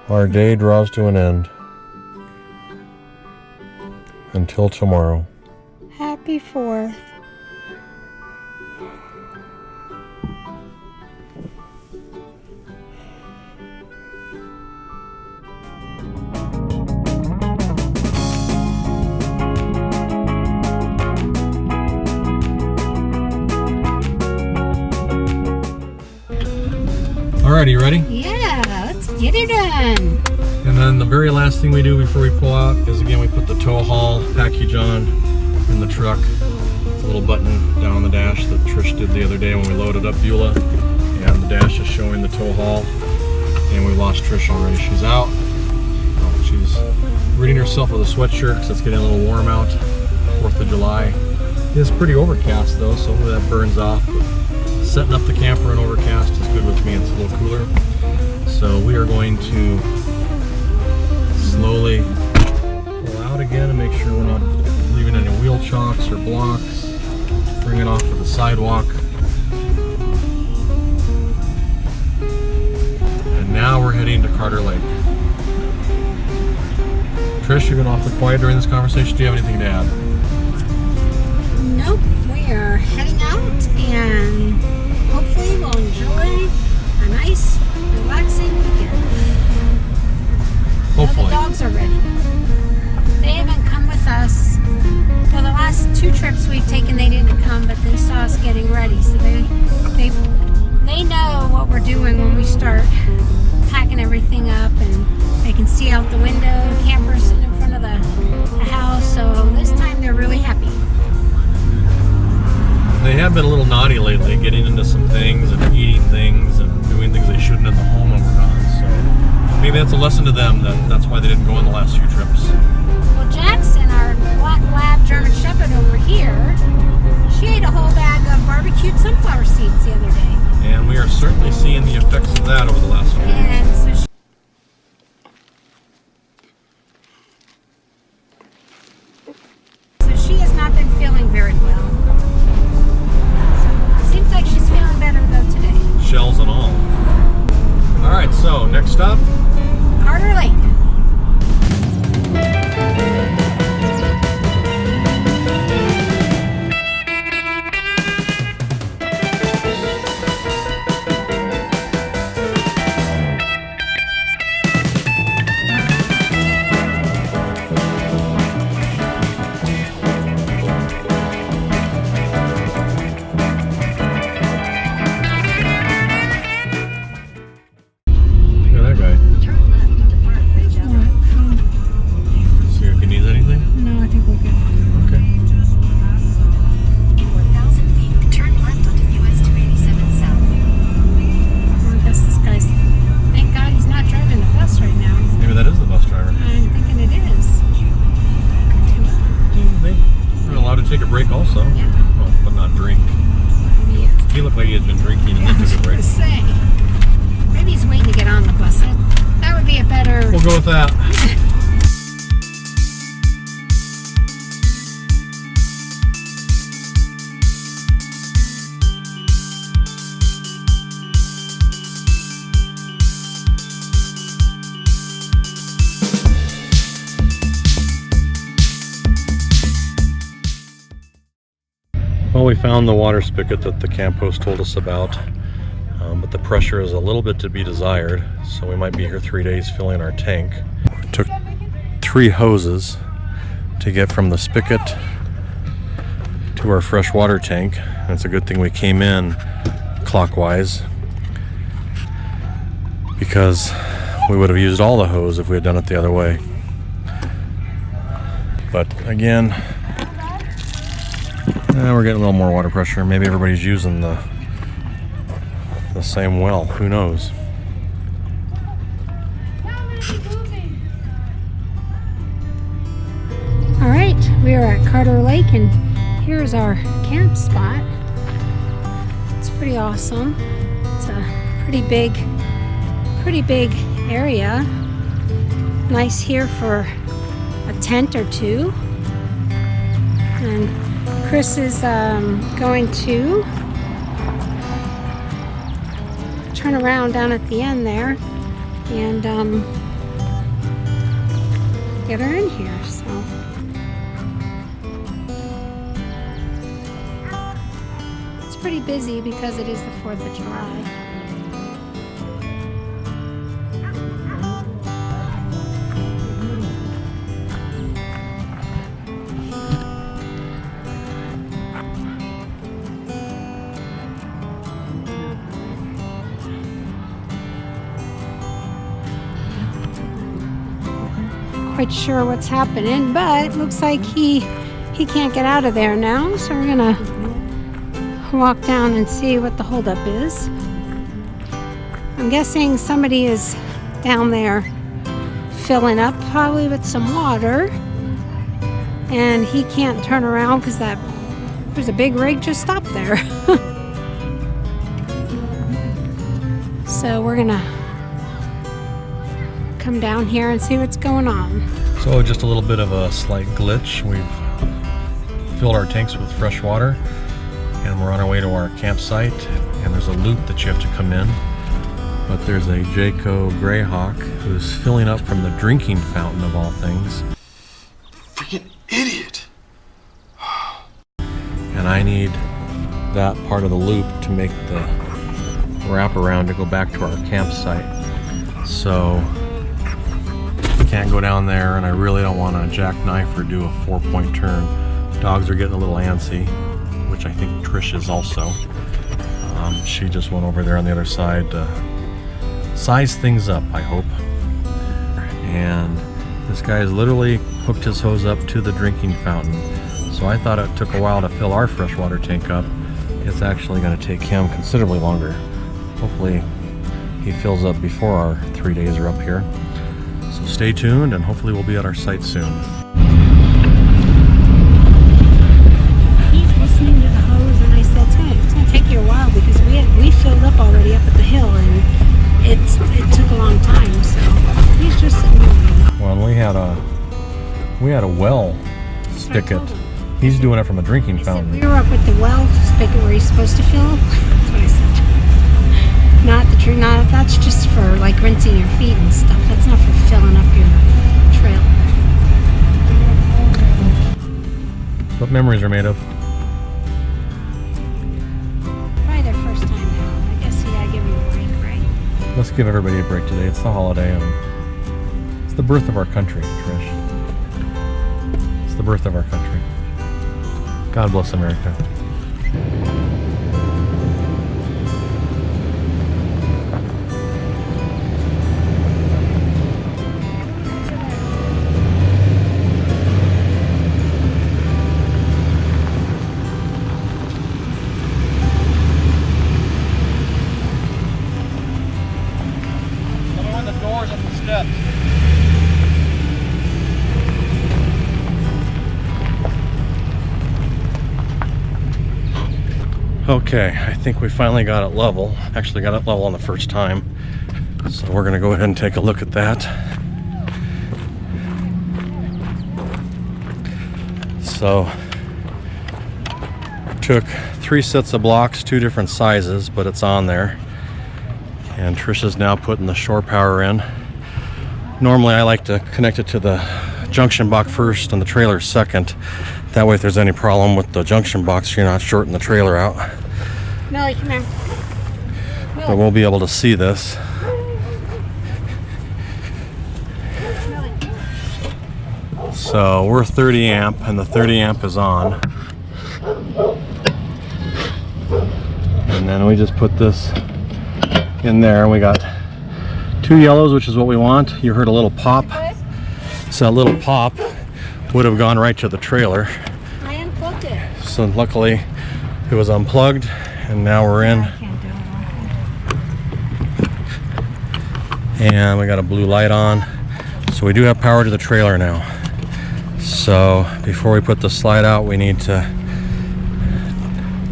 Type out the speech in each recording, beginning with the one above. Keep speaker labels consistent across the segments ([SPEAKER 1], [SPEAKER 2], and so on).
[SPEAKER 1] Our day draws to an end. Until tomorrow.
[SPEAKER 2] Happy 4th.
[SPEAKER 1] Alright, are you ready?
[SPEAKER 2] Yeah, let's get it done.
[SPEAKER 1] And then the very last thing we do before we pull out is, again, we put the tow haul package on in the truck. It's a little button down on the dash that Trish did the other day when we loaded up Beulah. And the dash is showing the tow haul. And we lost Trish already. She's out. Oh, she's ridding herself with a sweatshirt because it's getting a little warm out. 4th of July. It's pretty overcast though, so hopefully that burns off. But setting up the camper in overcast is good with me. It's a little cooler. So we are going to slowly pull out again and make sure we're not leaving any wheel chocks or blocks. Bring it off to the sidewalk. And now we're heading to Carter Lake. Trish, you've been awfully quiet during this conversation. Do you have anything to add?
[SPEAKER 2] Nope, we are heading out and hopefully we'll enjoy a nice, relaxing weekend.
[SPEAKER 1] Hopefully.
[SPEAKER 2] The dogs are ready. They haven't come with us. Well, the last 2 trips we've taken, they didn't come, but they saw us getting ready. So they know what we're doing when we start packing everything up, and they can see out the window, the camper sitting in front of the house. So this time they're really happy.
[SPEAKER 1] They have been a little naughty lately, getting into some things and eating things and doing things they shouldn't at the home when we're gone. So maybe that's a lesson to them, that's why they didn't go on the last few trips.
[SPEAKER 2] Well, Jackson, our black lab German Shepherd over here, she ate a whole bag of barbecued sunflower seeds the other day.
[SPEAKER 1] And we are certainly seeing the effects of that over the last few days.
[SPEAKER 2] And so she has not been feeling very well. Seems like she's feeling better though today.
[SPEAKER 1] Shells and all. Alright, so next stop?
[SPEAKER 2] Carter Lake.
[SPEAKER 1] Take a break also.
[SPEAKER 2] Yeah.
[SPEAKER 1] Well, but not drink.
[SPEAKER 2] Yeah.
[SPEAKER 1] He looked like he had been drinking and then took a break.
[SPEAKER 2] Say, maybe he's waiting to get on the bus. That would be a better...
[SPEAKER 1] We'll go with that. Well, we found the water spigot that the camp host told us about, but the pressure is a little bit to be desired, so we might be here 3 days filling our tank. It took 3 hoses to get from the spigot to our fresh water tank, and it's a good thing we came in clockwise, because we would have used all the hose if we had done it the other way. But again, we're getting a little more water pressure. Maybe everybody's using the same well. Who knows?
[SPEAKER 2] All right, we are at Carter Lake, and here's our camp spot. It's pretty awesome. It's a pretty big area. Nice here for a tent or two. And Chris is going to turn around down at the end there and get her in here. So it's pretty busy because it is the 4th of July. Quite sure what's happening, but it looks like he can't get out of there now, so we're gonna walk down and see what the holdup is. I'm guessing somebody is down there filling up, probably with some water, and he can't turn around because there's a big rig just stopped there. So we're gonna come down here and see what's going on.
[SPEAKER 1] So just a little bit of a slight glitch. We've filled our tanks with fresh water and we're on our way to our campsite, and there's a loop that you have to come in, but there's a Jayco Greyhawk who's filling up from the drinking fountain of all things.
[SPEAKER 3] Freaking idiot!
[SPEAKER 1] And I need that part of the loop to make the wraparound to go back to our campsite. So can't go down there, and I really don't want to jackknife or do a 4-point turn. Dogs are getting a little antsy, which I think Trish is also. She just went over there on the other side to size things up, I hope. And this guy has literally hooked his hose up to the drinking fountain. So I thought it took a while to fill our freshwater tank up. It's actually going to take him considerably longer. Hopefully he fills up before our 3 days are up here. So stay tuned, and hopefully we'll be at our site soon.
[SPEAKER 2] He's listening to the hose, and I said it's gonna take you a while because we filled up already up at the hill, and it took a long time. So he's just sitting there.
[SPEAKER 1] Well, we had a well spigot. He's doing it from a drinking fountain.
[SPEAKER 2] We were up at the well spigot where he's supposed to fill. That's what I said. That's just for like rinsing your feet and stuff. That's not for filling up your trail.
[SPEAKER 1] What memories are made of?
[SPEAKER 2] Probably their first time out. I guess you gotta give them a break, right?
[SPEAKER 1] Let's give everybody a break today. It's the holiday, and it's the birth of our country, Trish. It's the birth of our country. God bless America. Okay, I think we finally got it level. Actually got it level on the first time. So we're gonna go ahead and take a look at that. So, took 3 sets of blocks, 2 different sizes, but it's on there. And Trisha's now putting the shore power in. Normally I like to connect it to the junction box first and the trailer second. That way if there's any problem with the junction box, you're not shorting the trailer out.
[SPEAKER 2] Millie, come here.
[SPEAKER 1] But we'll be able to see this. So we're 30 amp and the 30 amp is on. And then we just put this in there, and we got 2 yellows, which is what we want. You heard a little pop. So that little pop would have gone right to the trailer.
[SPEAKER 2] I unplugged it.
[SPEAKER 1] So luckily it was unplugged, and now we're in. And we got a blue light on. So we do have power to the trailer now. So before we put the slide out, we need to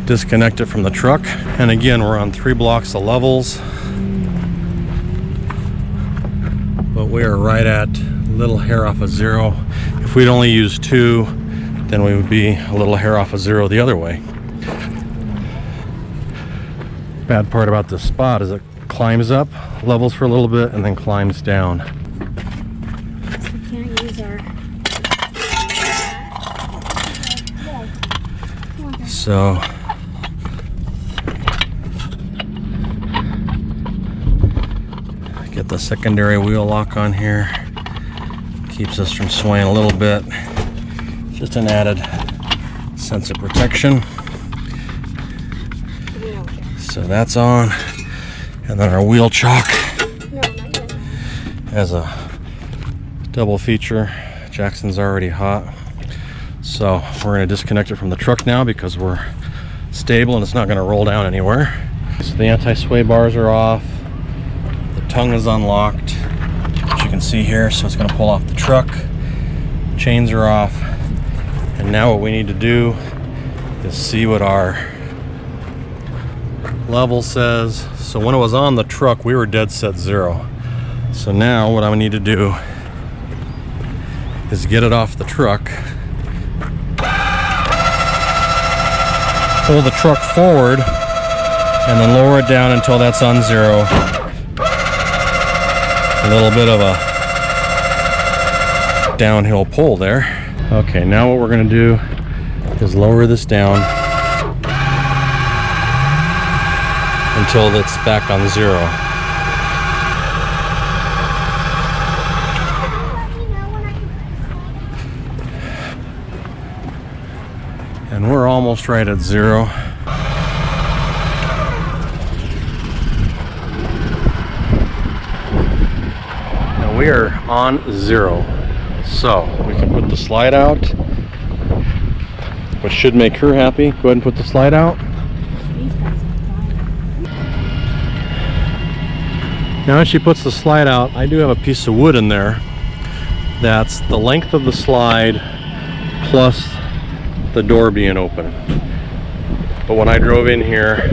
[SPEAKER 1] disconnect it from the truck. And again, we're on 3 blocks of levels. But we are right at a little hair off of 0. If we'd only used 2, then we would be a little hair off of 0 the other way. Bad part about this spot is it climbs up, levels for a little bit, and then climbs down.
[SPEAKER 2] We can't use our...
[SPEAKER 1] So get the secondary wheel lock on here. Keeps us from swaying a little bit. Just an added sense of protection. So that's on. And then our wheel chock has a double feature. Jackson's already hot. So we're going to disconnect it from the truck now because we're stable and it's not going to roll down anywhere. So the anti-sway bars are off. The tongue is unlocked, as you can see here. So it's going to pull off the truck. Chains are off. And now what we need to do is see what our level says. So when it was on the truck, we were dead set 0. So now what I need to do is get it off the truck, pull the truck forward, and then lower it down until that's on 0. A little bit of a downhill pull there. Okay, now what we're going to do is lower this down until it's back on 0. And we're almost right at 0. And we are on 0. So we can put the slide out, which should make her happy. Go ahead and put the slide out. Now as she puts the slide out, I do have a piece of wood in there that's the length of the slide plus the door being open. But when I drove in here,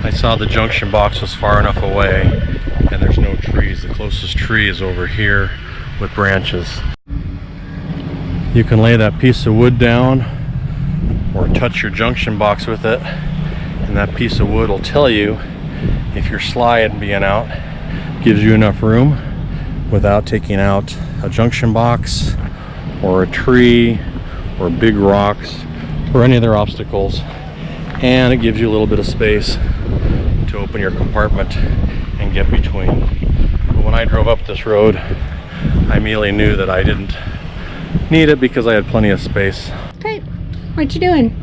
[SPEAKER 1] I saw the junction box was far enough away and there's no trees. The closest tree is over here with branches. You can lay that piece of wood down or touch your junction box with it, and that piece of wood will tell you if your slide being out gives you enough room without taking out a junction box or a tree or big rocks or any other obstacles, and it gives you a little bit of space to open your compartment and get between. But when I drove up this road, I immediately knew that I didn't need it because I had plenty of space.
[SPEAKER 2] Okay, what you doing?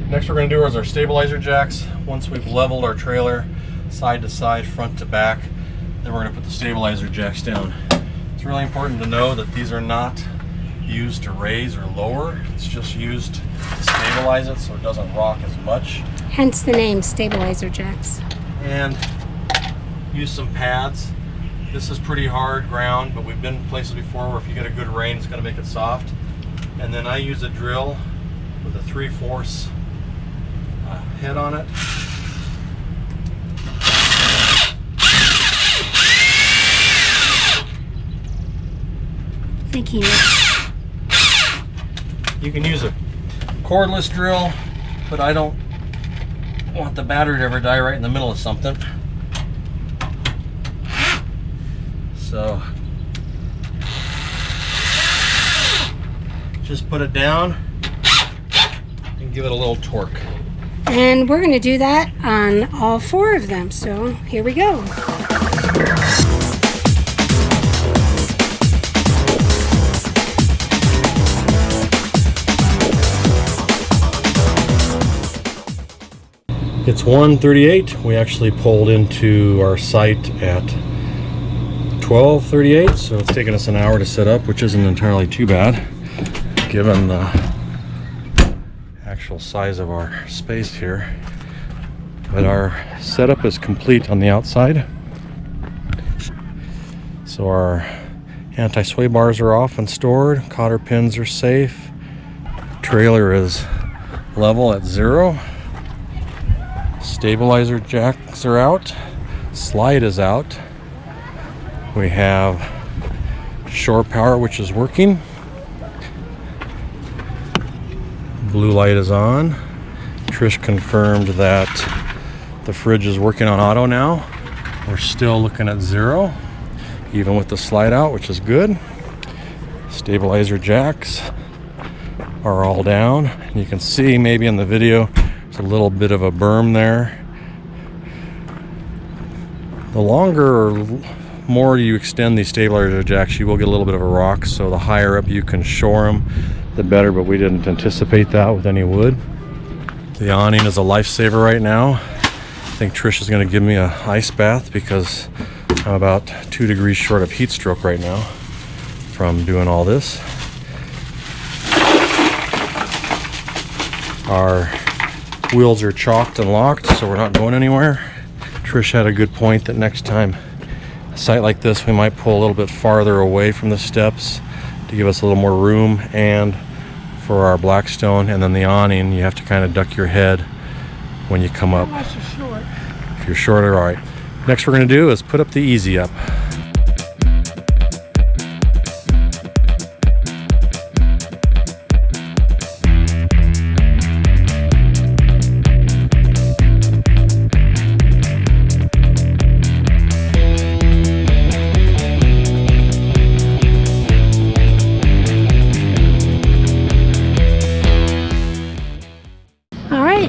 [SPEAKER 1] Next we're going to do is our stabilizer jacks. Once we've leveled our trailer side to side, front to back, then we're going to put the stabilizer jacks down. It's really important to know that these are not used to raise or lower. It's just used to stabilize it so it doesn't rock as much.
[SPEAKER 2] Hence the name stabilizer jacks.
[SPEAKER 1] And use some pads. This is pretty hard ground, but we've been places before where if you get a good rain, it's going to make it soft. And then I use a drill with a 3/4 head on it.
[SPEAKER 2] Thinking
[SPEAKER 1] You can use a cordless drill, but I don't want the battery to ever die right in the middle of something. So just put it down and give it a little torque.
[SPEAKER 2] And we're going to do that on all 4 of them. So here we go.
[SPEAKER 1] It's 1:38. We actually pulled into our site at 12:38, so it's taken us an hour to set up, which isn't entirely too bad given the actual size of our space here. But our setup is complete on the outside. So our anti-sway bars are off and stored, cotter pins are safe, trailer is level at 0, stabilizer jacks are out, slide is out. We have shore power, which is working. Blue light is on. Trish confirmed that the fridge is working on auto now. We're still looking at 0, even with the slide out, which is good. Stabilizer jacks are all down. And you can see maybe in the video, there's a little bit of a berm there. The longer or more you extend these stabilizer jacks, you will get a little bit of a rock. So the higher up you can shore them, the better, but we didn't anticipate that with any wood. The awning is a lifesaver right now. I think Trish is going to give me an ice bath because I'm about 2 degrees short of heat stroke right now from doing all this. Our wheels are chalked and locked, so we're not going anywhere. Trish had a good point that next time a site like this, we might pull a little bit farther away from the steps to give us a little more room, and for our Blackstone and then the awning, you have to kind of duck your head when you come up.
[SPEAKER 2] Unless you're short.
[SPEAKER 1] If you're shorter, all right. Next we're going to do is put up the easy up.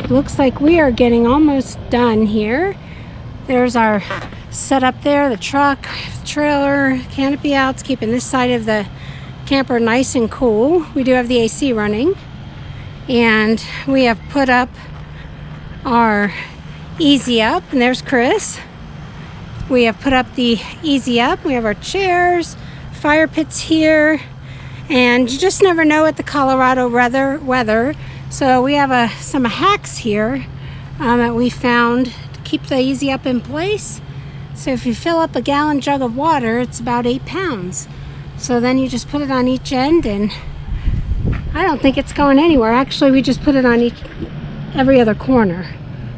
[SPEAKER 2] Looks like we are getting almost done here. There's our setup there, the truck, trailer, canopy outs, keeping this side of the camper nice and cool. We do have the AC running, and we have put up our easy up, and there's Chris. We have put up the easy up. We have our chairs, fire pits here, and you just never know at the Colorado weather. So we have some hacks here that we found to keep the easy up in place. So if you fill up a gallon jug of water, it's about 8 pounds. So then you just put it on each end, and I don't think it's going anywhere. Actually, we just put it on every other corner.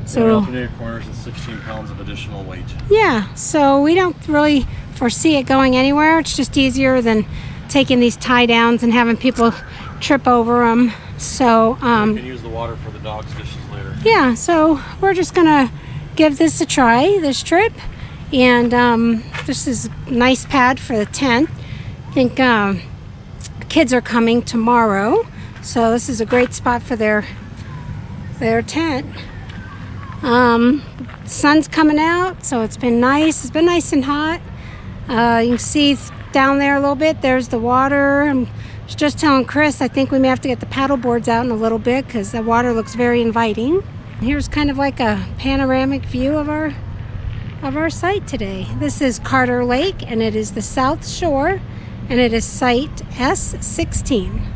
[SPEAKER 2] So
[SPEAKER 1] alternative corners and 16 pounds of additional weight.
[SPEAKER 2] Yeah, so we don't really foresee it going anywhere. It's just easier than taking these tie downs and having people trip over them. So
[SPEAKER 1] you can use the water for the dog's dishes later.
[SPEAKER 2] Yeah, so we're just gonna give this a try this trip, and this is a nice pad for the tent. I think kids are coming tomorrow, so this is a great spot for their tent. Sun's coming out, so it's been nice. It's been nice and hot. You can see down there a little bit, there's the water. I was just telling Chris, I think we may have to get the paddle boards out in a little bit because the water looks very inviting. Here's kind of like a panoramic view of our site today. This is Carter Lake, and it is the South Shore, and it is site S16.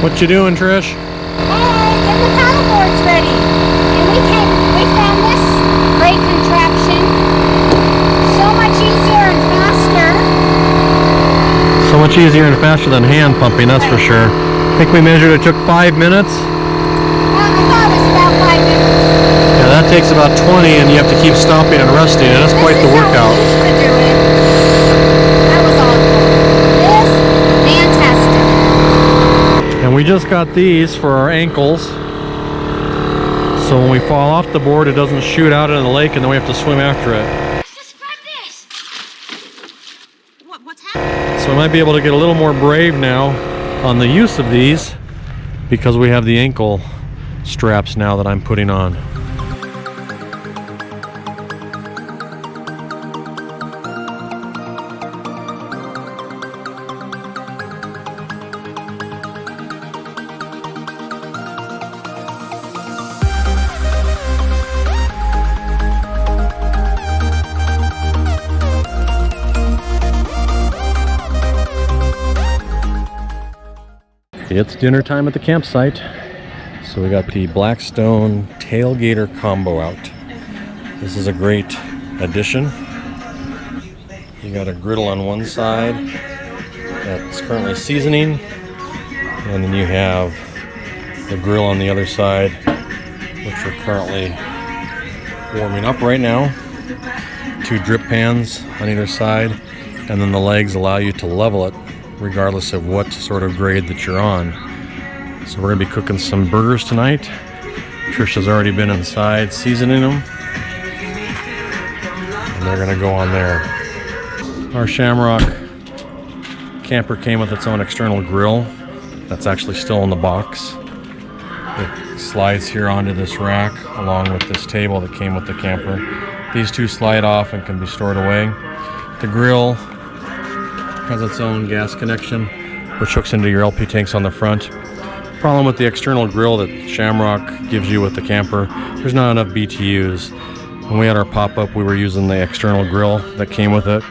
[SPEAKER 1] What you doing, Trish?
[SPEAKER 2] Getting the paddle boards ready. And we found this great contraption. So much easier and faster.
[SPEAKER 1] So much easier and faster than hand pumping, that's for sure. I think we measured it took 5 minutes.
[SPEAKER 2] I thought it was about 5 minutes.
[SPEAKER 1] Yeah, that takes about 20, and you have to keep stopping and resting, and it's quite the workout.
[SPEAKER 2] This is how we used to do it. That was awesome. This, fantastic.
[SPEAKER 1] And we just got these for our ankles, so when we fall off the board, it doesn't shoot out into the lake and then we have to swim after it.
[SPEAKER 2] Describe this. What's happening?
[SPEAKER 1] So I might be able to get a little more brave now on the use of these because we have the ankle straps now that I'm putting on. It's dinner time at the campsite. So we got the Blackstone Tailgater combo out. This is a great addition. You got a griddle on one side that's currently seasoning, and then you have the grill on the other side, which are currently warming up right now. 2 drip pans on either side, and then the legs allow you to level it regardless of what sort of grade that you're on. So we're gonna be cooking some burgers tonight. Trish has already been inside seasoning them, and they're gonna go on there. Our Shamrock camper came with its own external grill that's actually still in the box. It slides here onto this rack along with this table that came with the camper. These two slide off and can be stored away. The grill has its own gas connection, which hooks into your LP tanks on the front. Problem with the external grill that Shamrock gives you with the camper, there's not enough BTUs. When we had our pop-up, we were using the external grill that came with it,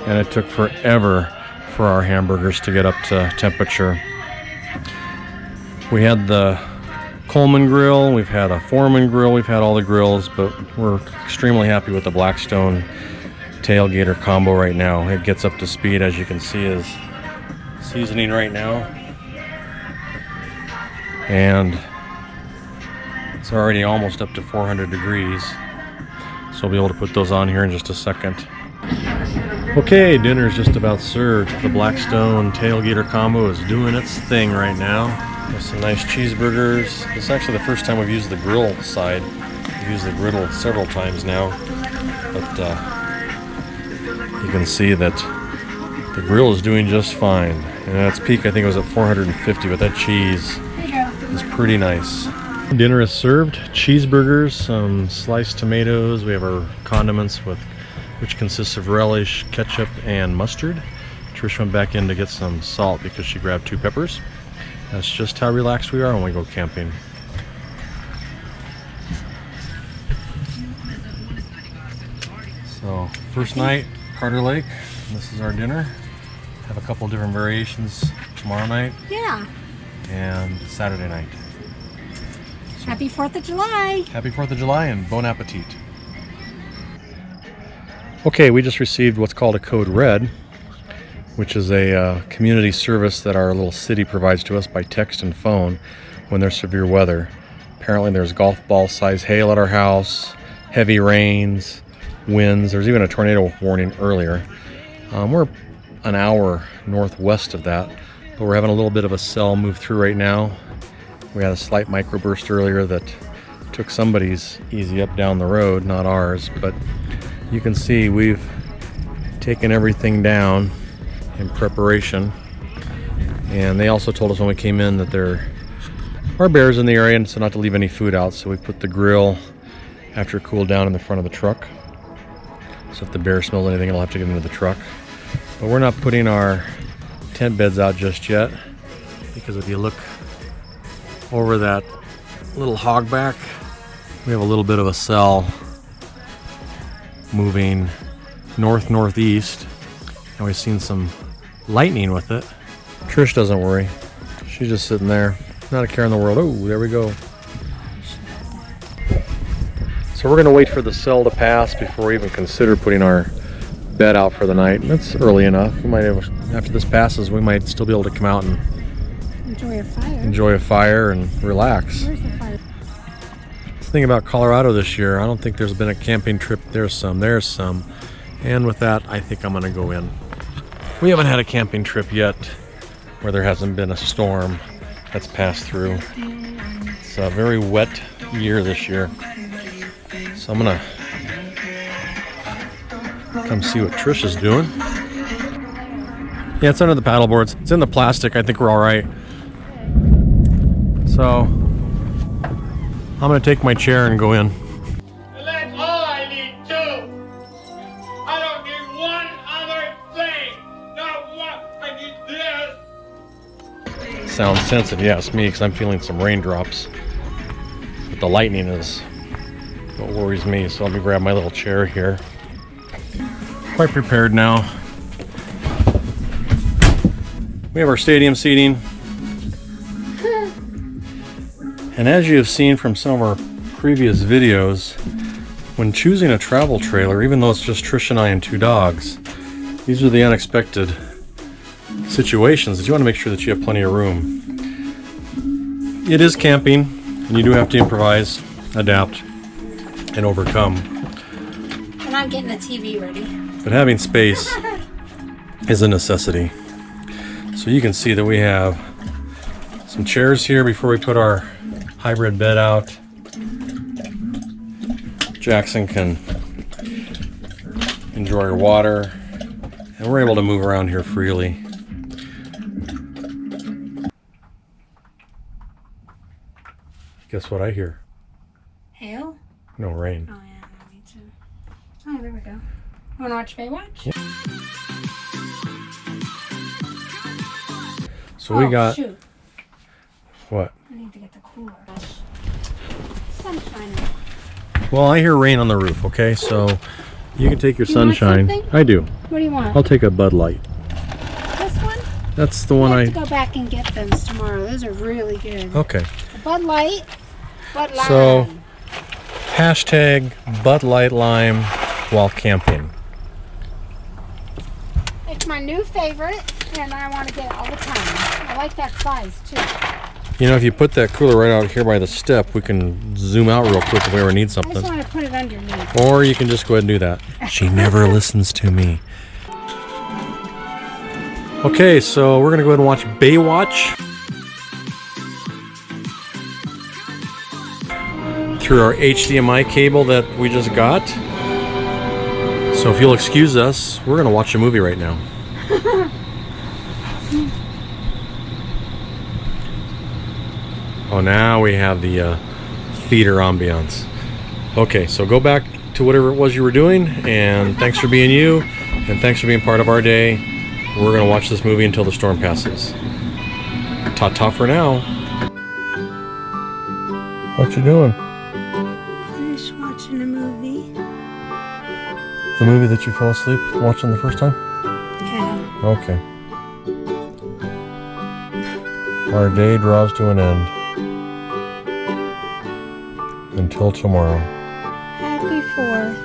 [SPEAKER 1] and it took forever for our hamburgers to get up to temperature. We had the Coleman grill, we've had a Foreman grill, we've had all the grills, but we're extremely happy with the Blackstone Tailgater combo right now. It gets up to speed, as you can see, is seasoning right now, and it's already almost up to 400 degrees, so we'll be able to put those on here in just a second. Okay, dinner's just about served. The Blackstone Tailgater combo is doing its thing right now. With some nice cheeseburgers. This is actually the first time we've used the grill side. We've used the griddle several times now, but you can see that the grill is doing just fine. And at its peak, I think it was at 450, but that cheese is pretty nice. Dinner is served. Cheeseburgers, some sliced tomatoes. We have our condiments, which consists of relish, ketchup, and mustard. Trish went back in to get some salt because she grabbed 2 peppers. That's just how relaxed we are when we go camping. So, first night, Carter Lake. This is our dinner. Have a couple different variations tomorrow night.
[SPEAKER 2] Yeah.
[SPEAKER 1] And Saturday night. So,
[SPEAKER 2] Happy 4th of July.
[SPEAKER 1] Happy 4th of July and bon appetit. Okay, we just received what's called a code red, which is a community service that our little city provides to us by text and phone when there's severe weather. Apparently there's golf ball size hail at our house, heavy rains, winds. There's even a tornado warning earlier. We're an hour northwest of that, but we're having a little bit of a cell move through right now. We had a slight microburst earlier that took somebody's easy up down the road, not ours, but you can see we've taken everything down in preparation, and they also told us when we came in that there are bears in the area, and so not to leave any food out. So we put the grill, after it cooled down, in the front of the truck, so if the bear smells anything, it'll have to get into the truck. But we're not putting our tent beds out just yet, because if you look over that little hog back, we have a little bit of a cell moving northeast, and we've seen some lightning with it. Trish doesn't worry. She's just sitting there, not a care in the world. Oh, there we go. So we're gonna wait for the cell to pass before we even consider putting our bed out for the night. That's early enough. We might have, after this passes, we might still be able to come out and enjoy a fire and relax.
[SPEAKER 2] Where's the fire?
[SPEAKER 1] The thing about Colorado this year, I don't think there's been a camping trip. There's some. And with that, I think I'm gonna go in. We haven't had a camping trip yet where there hasn't been a storm that's passed through. It's a very wet year this year. So I'm gonna come see what Trish is doing. Yeah, it's under the paddle boards. It's in the plastic. I think we're all right. So I'm gonna take my chair and go in.
[SPEAKER 4] And that's all I need too. I don't need one other thing. Not one. I need this.
[SPEAKER 1] Sounds sensitive, yeah, it's me, because I'm feeling some raindrops. But the lightning is what worries me, so let me grab my little chair here. Quite prepared now. We have our stadium seating. And as you have seen from some of our previous videos, when choosing a travel trailer, even though it's just Trish and I and 2 dogs, these are the unexpected situations that you want to make sure that you have plenty of room. It is camping, and you do have to improvise, adapt, and overcome.
[SPEAKER 2] And I'm getting the TV ready.
[SPEAKER 1] But having space is a necessity. So you can see that we have some chairs here before we put our hybrid bed out. Jackson can enjoy her water, and we're able to move around here freely. Guess what I hear?
[SPEAKER 2] Hail?
[SPEAKER 1] No, rain.
[SPEAKER 2] Oh yeah, me too. Oh, there we go. Wanna watch Baywatch?
[SPEAKER 1] Yeah. So we got...
[SPEAKER 2] Shoot.
[SPEAKER 1] What?
[SPEAKER 2] I need to get the cooler. Sun's shining.
[SPEAKER 1] Well, I hear rain on the roof, okay? So you can take your
[SPEAKER 2] You want
[SPEAKER 1] sunshine.
[SPEAKER 2] something?
[SPEAKER 1] I do.
[SPEAKER 2] What do you want?
[SPEAKER 1] I'll take a Bud Light.
[SPEAKER 2] This one?
[SPEAKER 1] That's the one
[SPEAKER 2] I
[SPEAKER 1] I...
[SPEAKER 2] have to go back and get those tomorrow. Those are really good.
[SPEAKER 1] Okay.
[SPEAKER 2] Bud Light. Bud Lime.
[SPEAKER 1] So, hashtag Bud Light Lime while camping.
[SPEAKER 2] It's my new favorite, and I want to get it all the time. I like that size, too.
[SPEAKER 1] You know, if you put that cooler right out here by the step, we can zoom out real quick if we ever need
[SPEAKER 2] I
[SPEAKER 1] something.
[SPEAKER 2] just want to put it underneath.
[SPEAKER 1] Or you can just go ahead and do that. She never listens to me. Okay, so we're going to go ahead and watch Baywatch through our HDMI cable that we just got. So if you'll excuse us, we're going to watch a movie right now. Oh, now we have the theater ambiance. Okay, so go back to whatever it was you were doing, and thanks for being you, and thanks for being part of our day. We're going to watch this movie until the storm passes. Ta-ta for now. What you doing?
[SPEAKER 2] I'm just watching a movie.
[SPEAKER 1] The movie that you fell asleep watching the first time?
[SPEAKER 2] Yeah.
[SPEAKER 1] Okay. Our day draws to an end. Until tomorrow.
[SPEAKER 2] Happy 4th.